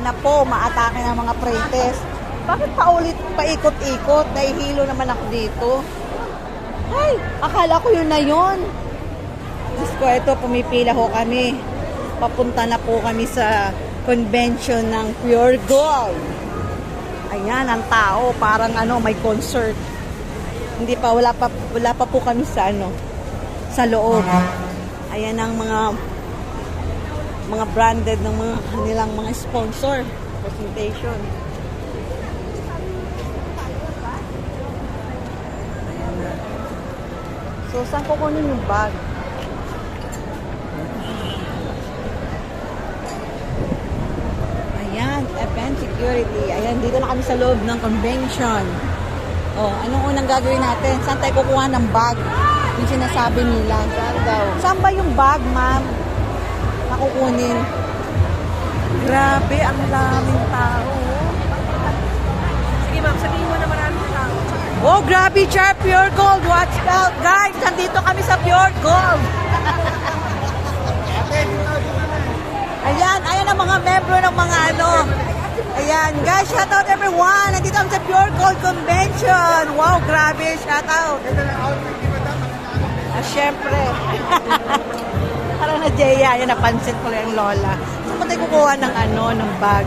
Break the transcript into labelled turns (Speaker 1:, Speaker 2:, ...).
Speaker 1: Yan na po, maatake ng mga pretest. Bakit paikot-ikot? Nahihilo naman ako dito. Ay, akala ko yun na yun. Diyos ko, ito, pumipila ho kami. Papunta na po kami sa convention ng Pure Gold. Ayan, ang tao, parang may concert. Hindi pa, wala pa po kami sa sa loob. Ayan ang mga branded ng mga kanilang mga sponsor presentation. So, saan kukunin yung bag? Ayan, event security. Ayan, dito na kami sa loob ng convention. Oh, anong unang gagawin natin? Saan tayo kukuha ng bag? Yung sinasabi nila. Saan daw? Saan ba yung bag, ma'am? Nakukunin. Grabe, ang daming tao.
Speaker 2: Sige ma'am, sabihin mo na maraming tao.
Speaker 1: Oh, grabe, Char, Pure Gold. Watch out, guys. Nandito kami sa Pure Gold. Ayan ang mga membro ng mga Ayan, guys, shout out everyone. Nandito kami sa Pure Gold Convention. Wow, grabe, shout out. Syempre. Parang na Jaya, yan, napansin ko lang yung lola. Saan pa tayo kukuha ng ng bag?